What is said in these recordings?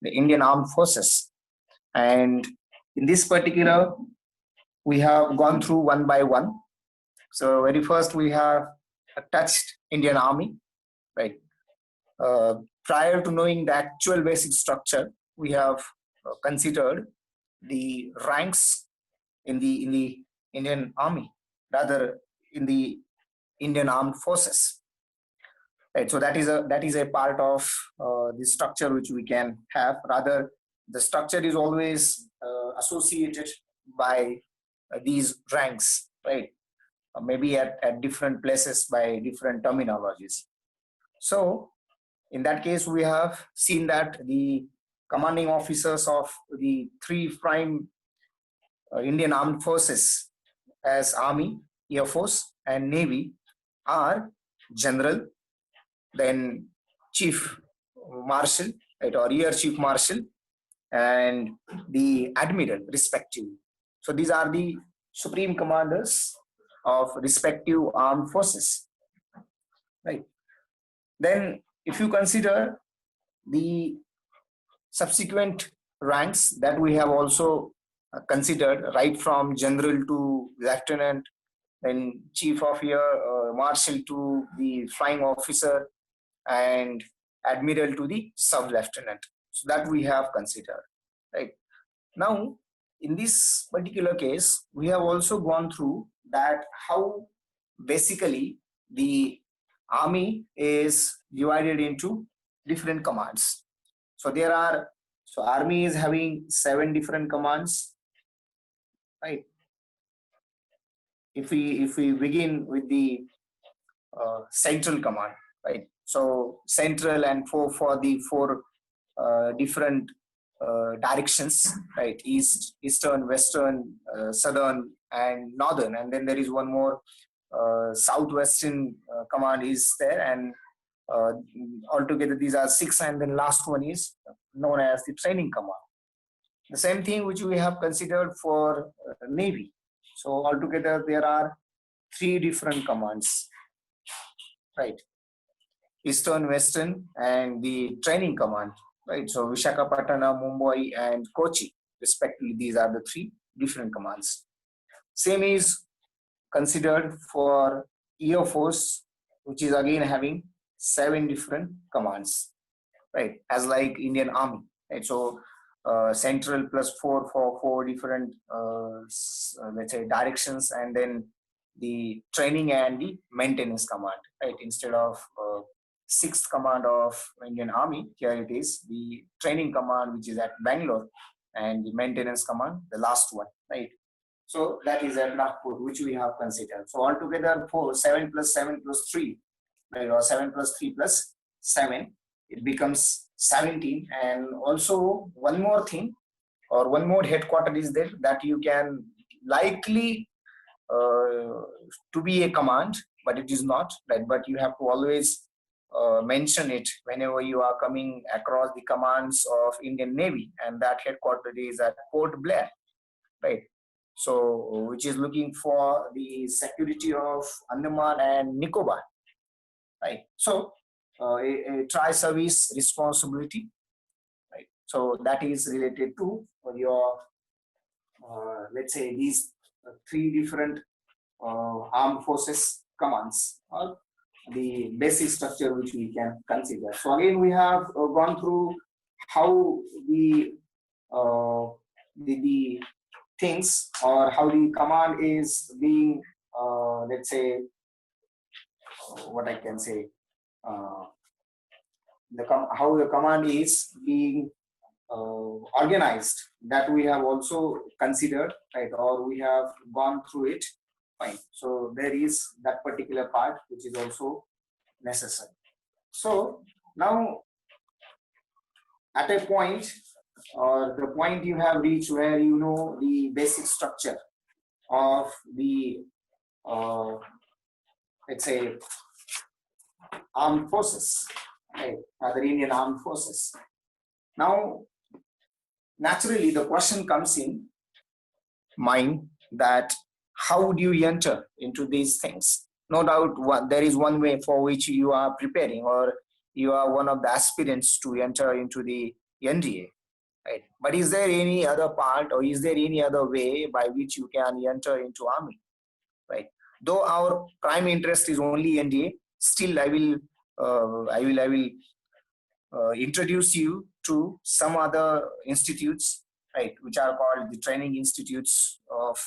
the Indian Armed Forces. And in this particular, we have gone through one by one. So very first we have touched Indian Army, right? Prior to knowing the actual basic structure, we have considered the ranks in the Indian Army, rather in the Indian Armed Forces. Right, so that is a part of the structure which we can have. Rather, the structure is always associated by these ranks, right? Maybe at different places by different terminologies. So in that case, we have seen that the commanding officers of the three prime Indian Armed Forces as Army, Air Force, and Navy are General, then Chief Marshal, right, or Air Chief Marshal, and the Admiral, respectively. So these are the supreme commanders of respective armed forces, right? Then, if you consider the subsequent ranks that we have also considered, right from general to lieutenant, then chief of air marshal to the flying officer, and admiral to the sub lieutenant. So that we have considered, right? Now, in this particular case, we have also gone through that how basically the army is divided into different commands. So army is having 7 different commands, right? If we begin with the central command, right? So central and for the 4 different directions, right? Eastern, western, southern, and northern, and then there is one more southwestern command is there, and altogether these are 6, and then last one is known as the training command. The same thing which we have considered for Navy. So altogether there are 3 different commands, right? Eastern, western, and the training command, right? So Visakhapatnam, Mumbai, and Kochi, respectively, these are the 3 different commands. Same is considered for Air Force, which is again having 7 different commands, right? As like Indian Army, right? So central plus 4 for 4 different, let's say, directions, and then the training and the maintenance command, right? Instead of 6th command of Indian Army, here it is the training command, which is at Bangalore, and the maintenance command, the last one, right? So that is at Nagpur, which we have considered. So altogether, 7 plus 7 plus 3, right, or 7 plus 3 plus 7, it becomes 17. And also one more thing, or one more headquarter is there that you can likely to be a command, but it is not, right? But you have to always mention it whenever you are coming across the commands of Indian Navy, and that headquarter is at Port Blair, right? So which is looking for the security of Andaman and Nicobar, right? So a tri-service responsibility, right? So that is related to your let's say these 3 different armed forces commands, or the basic structure which we can consider. So again, we have gone through how the things, or how the command is being, let's say, what I can say, how the command is being organized, that we have also considered, right? Or we have gone through it, fine. So there is that particular part which is also necessary. So now at a point, or the point you have reached where you know the basic structure of the let's say armed forces, right? The Indian Armed Forces. Now naturally the question comes in mind that how do you enter into these things? No doubt there is one way for which you are preparing, or you are one of the aspirants to enter into the NDA, right? But is there any other part, or is there any other way by which you can enter into army, right? Though our prime interest is only NDA, still I will introduce you to some other institutes, right, which are called the training institutes of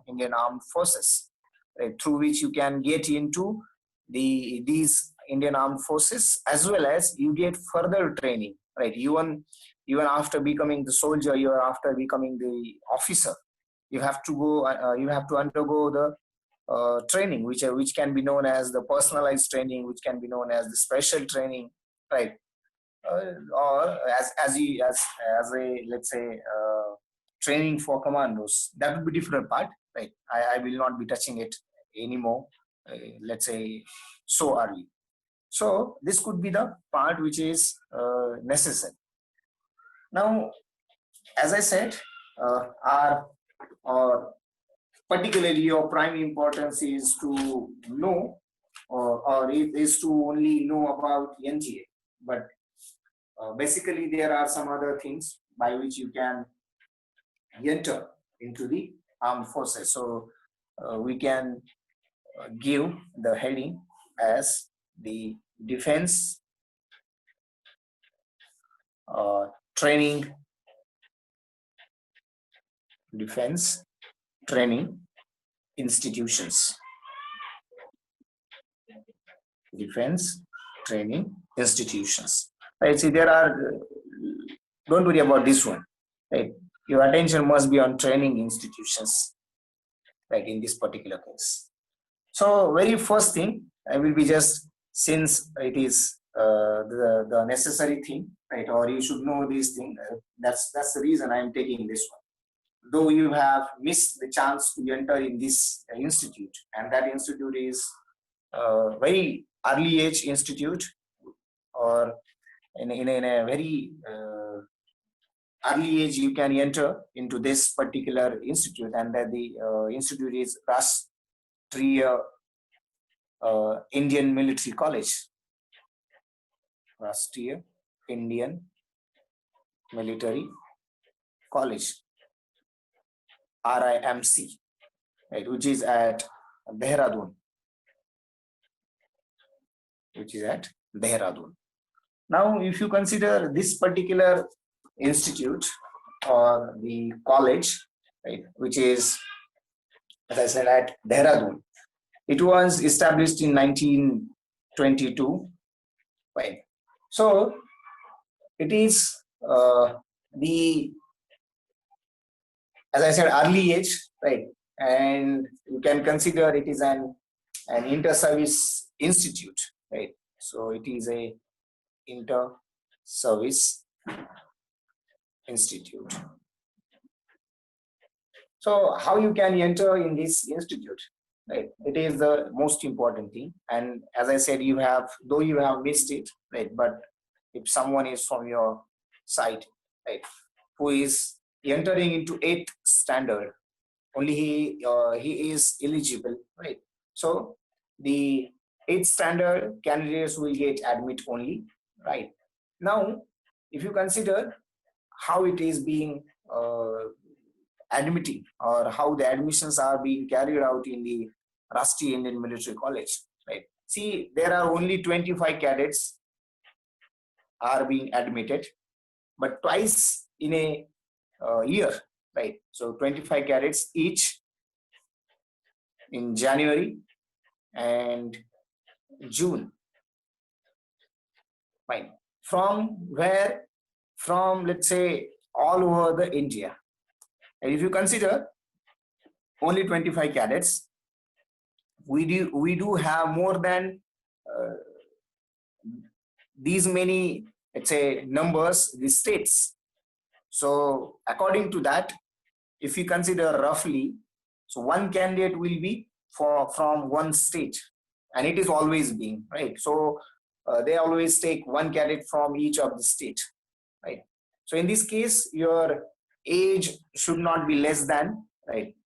Indian Armed Forces, right, through which you can get into these Indian Armed Forces, as well as you get further training, right? Even after becoming the soldier, you are after becoming the officer, you have to undergo the training, which can be known as the personalized training, which can be known as the special training, right? Or as a, let's say, training for commandos. That would be different part, right? I will not be touching it anymore, let's say, so early. So this could be the part which is necessary. Now, as I said, our or particularly your prime importance is to know, or is to only know about NGA, but basically there are some other things by which you can enter into the armed forces. So we can give the heading as the defense training defense training institutions. Defense training institutions. Right. See, there are. Don't worry about this one. Right. Your attention must be on training institutions. Right. In this particular case. So, very first thing, I will be just, since it is the necessary thing, right? Or you should know this thing. That's the reason I am taking this one. Though you have missed the chance to enter in this institute, and that institute is very early age institute, or in a very early age you can enter into this particular institute, and that the institute is Rashtriya Indian Military College. Rashtriya Indian Military College, RIMC, right, which is at Dehradun. Now, if you consider this particular institute or the college, right, which is, as I said, at Dehradun, it was established in 1922, right? So it is the, as I said, early age, right? And you can consider it is an inter-service institute, right? So it is a inter-service institute. So how you can enter in this institute, right? It is the most important thing. And as I said, though you have missed it, right? But if someone is from your side, right, who is entering into 8th standard, only he is eligible, right? So the 8th standard candidates will get admit only, right? Now, if you consider how it is being admitting, or how the admissions are being carried out in the Rashtriya Indian Military College, right? See, there are only 25 cadets are being admitted, but twice in a year, right? So 25 cadets each in January and June. Fine. From where? From, let's say, all over the India. And if you consider only 25 cadets, we do have more than these many, let's say, numbers, the states. So according to that, if you consider roughly, so one candidate will be from one state, and it is always being, right? So they always take one candidate from each of the state, right? So in this case, your age should not be less than, right,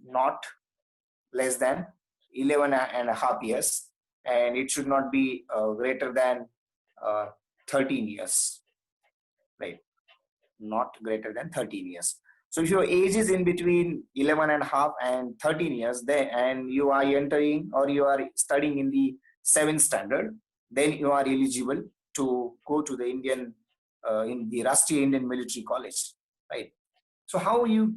not less than 11 and a half years, and it should not be greater than 13 years. not greater than 13 years. So if your age is in between 11 and a half and 13 years, then, and you are entering or you are studying in the 7th standard, then you are eligible to go to the in the Rashtriya Indian Military College, right? So how you,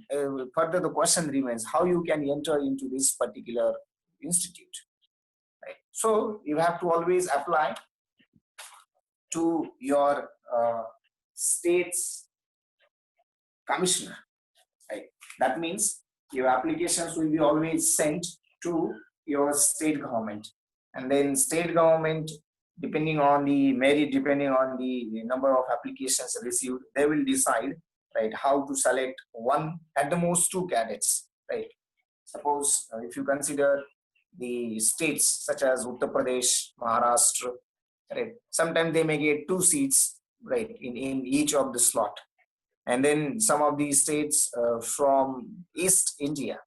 further the question remains, how you can enter into this particular institute, right? So you have to always apply to your state's commissioner, right? That means your applications will be always sent to your state government, and then state government, depending on the merit, depending on the number of applications received, they will decide, right, how to select one, at the most two cadets, right? Suppose if you consider the states such as Uttar Pradesh, Maharashtra, right, sometimes they may get 2 seats, right, in each of the slot. And then some of these states from East India,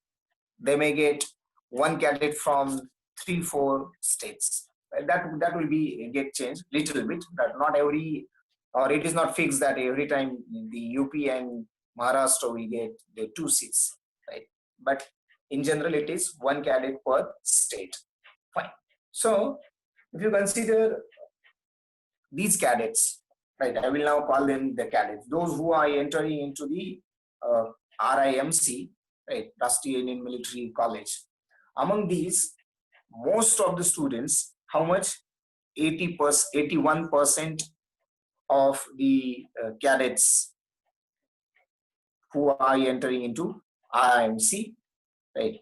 they may get 1 candidate from 3-4 states. That will be get changed little bit, but not every, or it is not fixed that every time the UP and Maharashtra will get the 2 seats, right? But in general, it is 1 candidate per state. Fine. So if you consider these cadets, right, I will now call them the cadets, those who are entering into the RIMC, right, Rashtriya Indian Military College. Among these, most of the students, how much? 81% of the cadets who are entering into RIMC, right,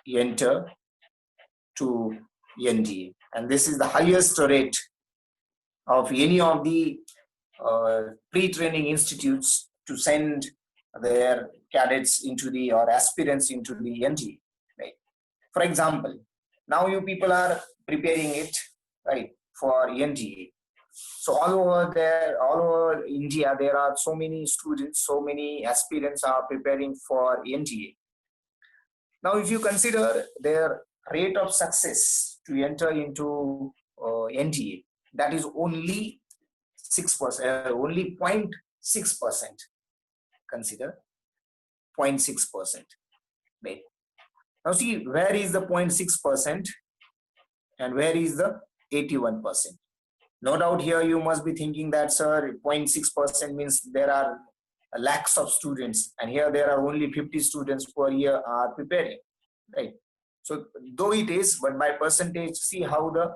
enter to NDA. And this is the highest rate of any of the pre-training institutes to send their cadets into the, or aspirants into the NDA, right? For example, now you people are preparing it, right, for NDA. So all over India, there are so many students, so many aspirants are preparing for NDA. Now, if you consider their rate of success to enter into NDA, that is only 6%, only 0.6%. Consider 0.6%. Right. Now see, where is the 0.6% and where is the 81%? No doubt here you must be thinking that, sir, 0.6% means there are lakhs of students, and here there are only 50 students per year are preparing, right? So though it is, but by percentage, see how the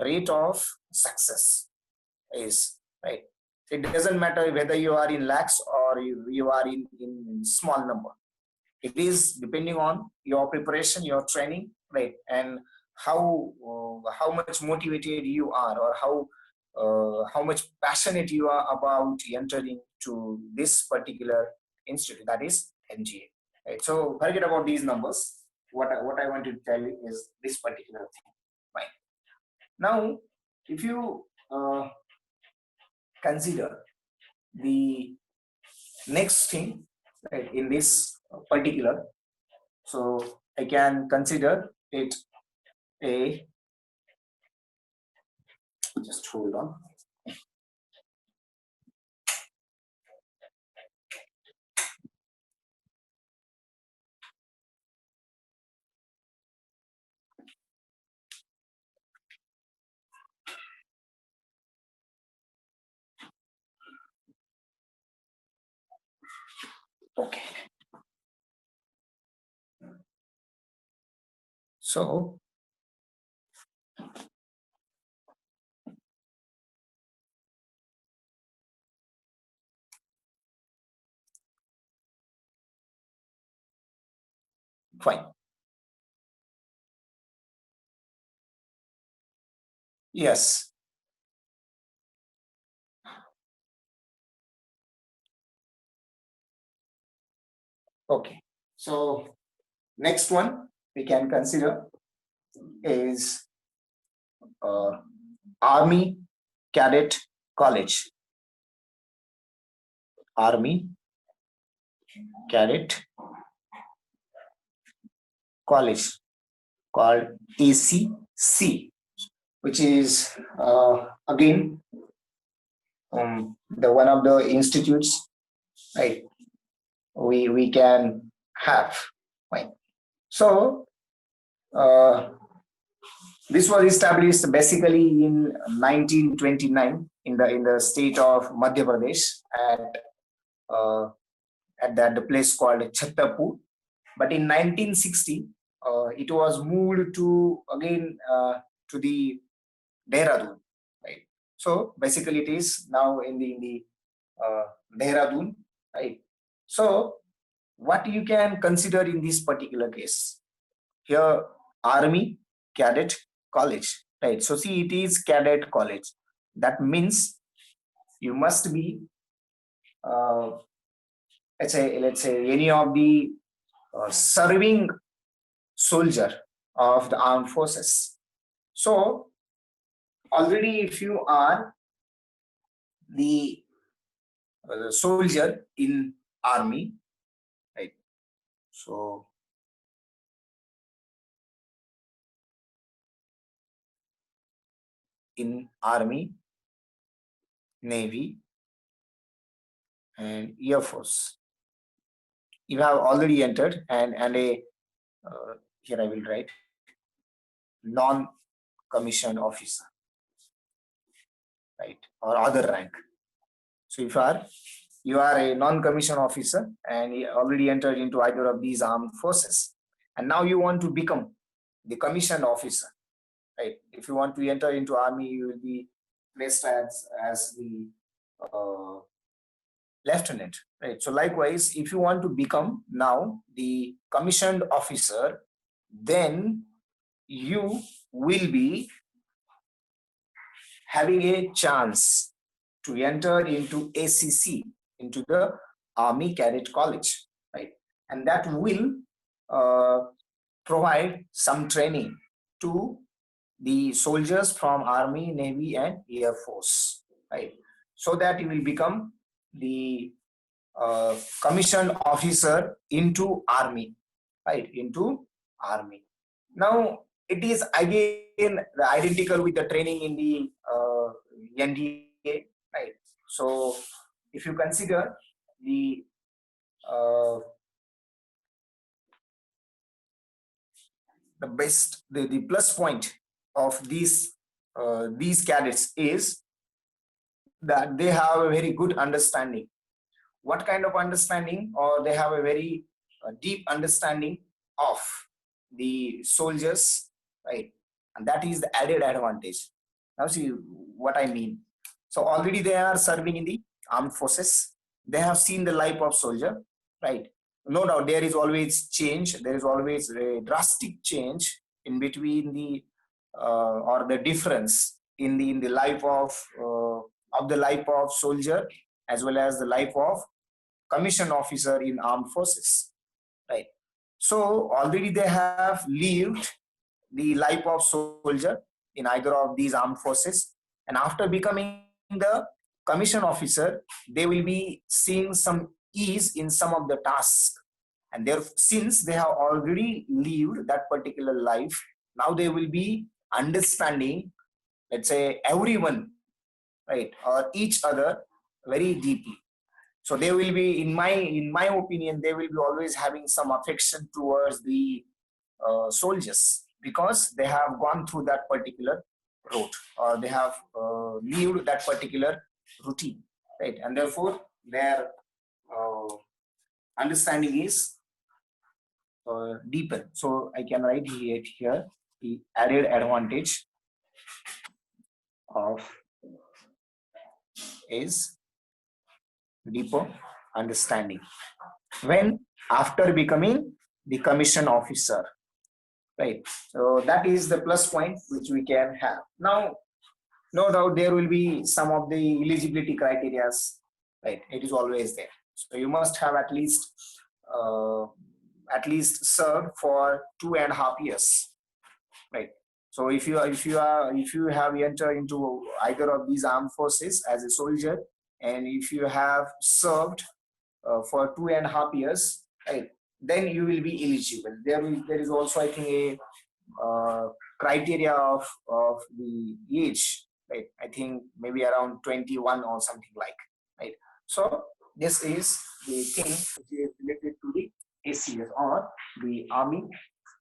rate of success is, right? It doesn't matter whether you are in lakhs or you are in small number. It is depending on your preparation, your training, right? And how much motivated you are, or how much passionate you are about entering to this particular institute, that is NGA. Right? So forget about these numbers. What I want to tell you is this particular thing. Right. Now, if you consider the next thing, right, in this particular, so I can consider it a, just hold on. Okay. So fine. Yes. Okay. So next one we can consider is Army Cadet College. Army Cadet College, called ACC, which is again the one of the institutes right? We can have, right? So this was established basically in 1929 in the state of Madhya Pradesh uh, at the place called Chhatarpur. But in 1960, it was moved to again to the Dehradun, right? So basically, it is now in the Dehradun, right? So what you can consider in this particular case here, Army Cadet College, right? So see, it is Cadet College. That means you must be, uh, let's say any of the serving soldier of the armed forces. So already, if you are the soldier in army, right? So in army, navy, and air force, you have already entered, and a here I will write non-commissioned officer, right, or other rank. So if you are a non-commissioned officer and you already entered into either of these armed forces, and now you want to become the commissioned officer, right? If you want to enter into army, you will be placed as the uh, lieutenant, right? So likewise, if you want to become now the commissioned officer, then you will be having a chance to enter into ACC, into the Army Cadet College, right? And that will uh, provide some training to the soldiers from Army, Navy, and Air Force, right? So that you will become the commissioned officer into Army, right? Into Army. Now, it is again identical with the training in the NDA, right? So, if you consider the uh, the plus point of these cadets is that they have a very good understanding. What kind of understanding? Or they have a very deep understanding of the soldiers, right? And that is the added advantage. Now see what I mean. So already they are serving in the armed forces. They have seen the life of soldier, right? No doubt there is always change. There is always a drastic change in between the or the difference in the life of the life of soldier as well as the life of commissioned officer in armed forces, right? So already they have lived the life of soldier in either of these armed forces, and after becoming the commission officer, they will be seeing some ease in some of the tasks, and there since they have already lived that particular life, now they will be understanding, let's say, everyone, right, or each other very deeply. So they will be, in my opinion, they will be always having some affection towards the soldiers because they have gone through that particular route, or they have lived that particular routine, right? And therefore their uh, understanding is deeper. So I can write here the added advantage of is deeper understanding when after becoming the commission officer, right? So that is the plus point which we can have. Now, no doubt there will be some of the eligibility criterias, right? It is always there. So you must have uh, at least served for 2.5 years, right? So if you have entered into either of these armed forces as a soldier, and if you have served for 2.5 years, right, then you will be eligible. There is also, I think, a criteria of the age, right? I think maybe around 21 or something like, right? So this is the thing which is related to the ACS or the Army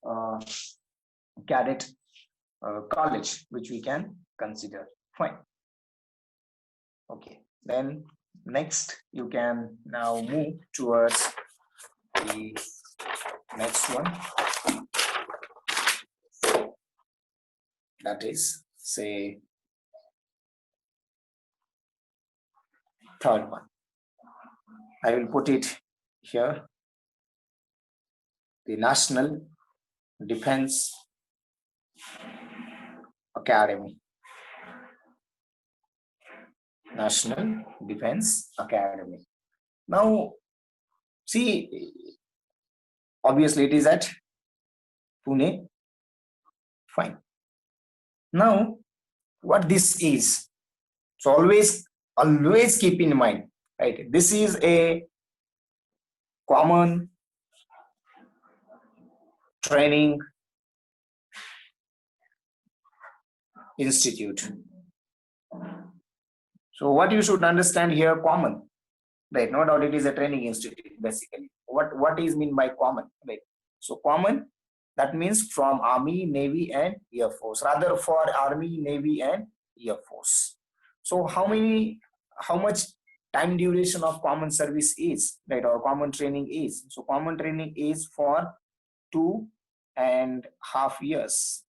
uh, Cadet College, which we can consider. Fine. Okay. Then next you can now move towards the next one. That is, say, third one. I will put it here. The National Defense Academy. National Defense Academy. Now, see, obviously it is at Pune. Fine. Now, what this is? So always keep in mind, right? This is a common training institute. So what you should understand here, common, right? No doubt it is a training institute, basically. What is mean by common, right? So common, that means from Army, Navy, and Air Force. Rather for Army, Navy, and Air Force. So how much time duration of common service is, right? Or common training is. So common training is for 2.5 years.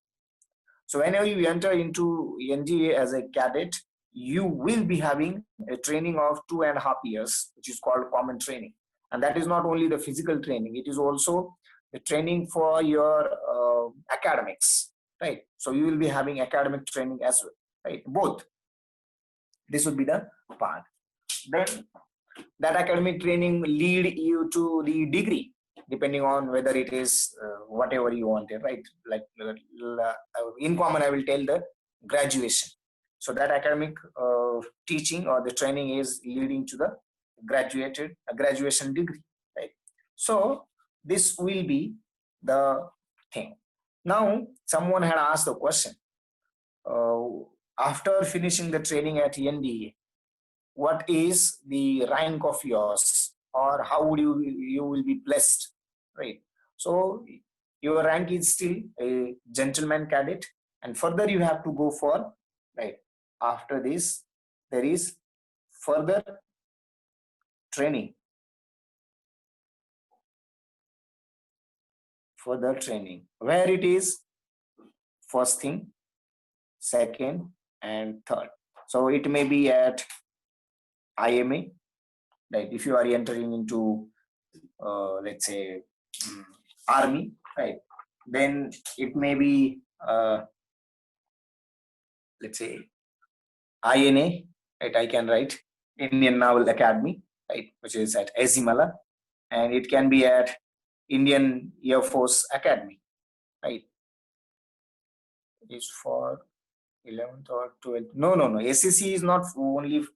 So whenever you enter into NGA as a cadet, you will be having a training of 2.5 years, which is called common training. And that is not only the physical training, it is also the training for your academics, right? So you will be having academic training as well, right? Both. This would be the part. Then that academic training lead you to the degree, depending on whether it is whatever you wanted, right? Like in common, I will tell the graduation. So that academic teaching or the training is leading to the graduation degree, right? So this will be the thing. Now, someone had asked the question, after finishing the training at NDA, what is the rank of yours, or how would you will be blessed, right? So your rank is still a gentleman cadet, and further you have to go for, right, after this there is further training, where it is first thing, second, and third. So it may be at IMA, right? If you are entering into let's say Army, right? Then it may be let's say INA, right? I can write Indian Naval Academy, right, which is at Azimala, and it can be at Indian Air Force Academy, right? Is for 11th or 12th. No. ACC is not only.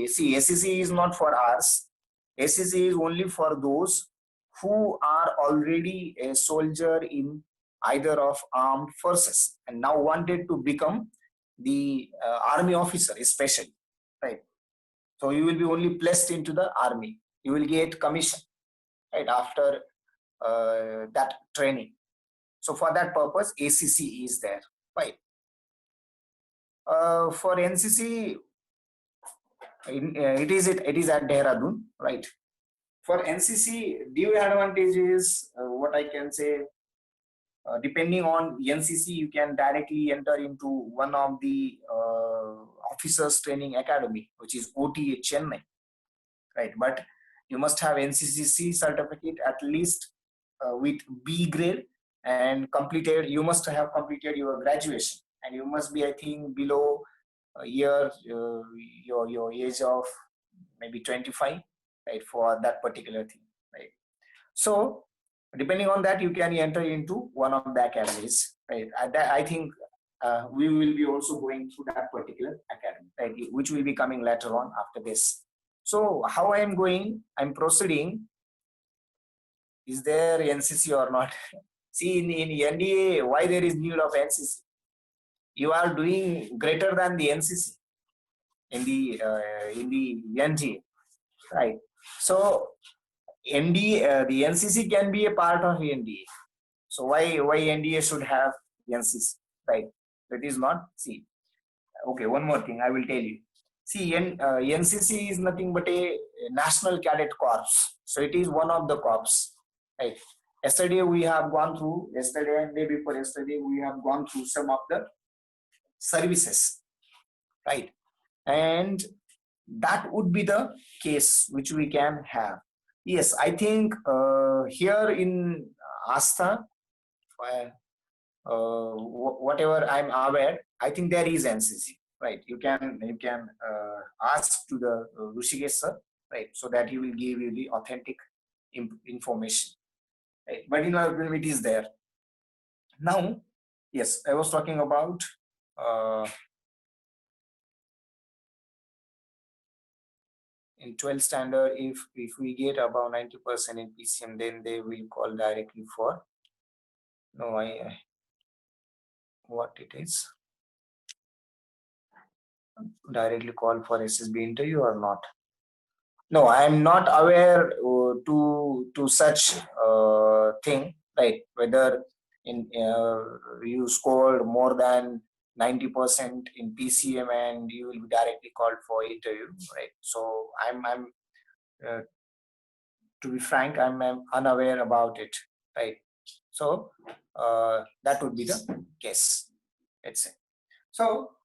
See, ACC is not for ours. ACC is only for those who are already a soldier in either of armed forces and now wanted to become the army officer, especially, right? So you will be only placed into the army. You will get commission, right, after that training. So for that purpose, ACC is there, right? For NCC, it is at Dehradun, right? For NCC, due advantage is what I can say. Depending on NCC, you can directly enter into one of the officers training academy, which is OTA Chennai, right? But you must have NCCC certificate at least with B grade, and you must have completed your graduation, and you must be, I think, below a year your age of maybe 25, right, for that particular thing, right? So depending on that, you can enter into one of the academies, right? I think we will be also going through that particular academy, right, which will be coming later on after this. So how I'm proceeding, is there NCC or not? See, in NDA, why there is need of NCC? You are doing greater than the NCC in the NGA, right? So NDA, the NCC can be a part of NDA. So why NDA should have NCC, right? That is not. See, okay, one more thing I will tell you. See, NCC is nothing but a National Cadet Corps. So it is one of the corps, right? Yesterday and day before yesterday, we have gone through some of the services, right? And that would be the case which we can have. Yes, I think here in Asta, whatever I'm aware, I think there is NCC, right? You can ask to the Rushikesh sir, right, so that he will give you the authentic information, right? But in our film, it is there. Now, yes, I was talking about in 12th standard, if we get above 90% in PCM, then they will call directly for, no, what it is, directly call for SSB interview or not? No, I am not aware to such thing, right? Whether in you scored more than 90% in PCM and you will be directly called for interview, right? So I'm to be frank, I'm unaware about it, right? So that would be the case, let's say. So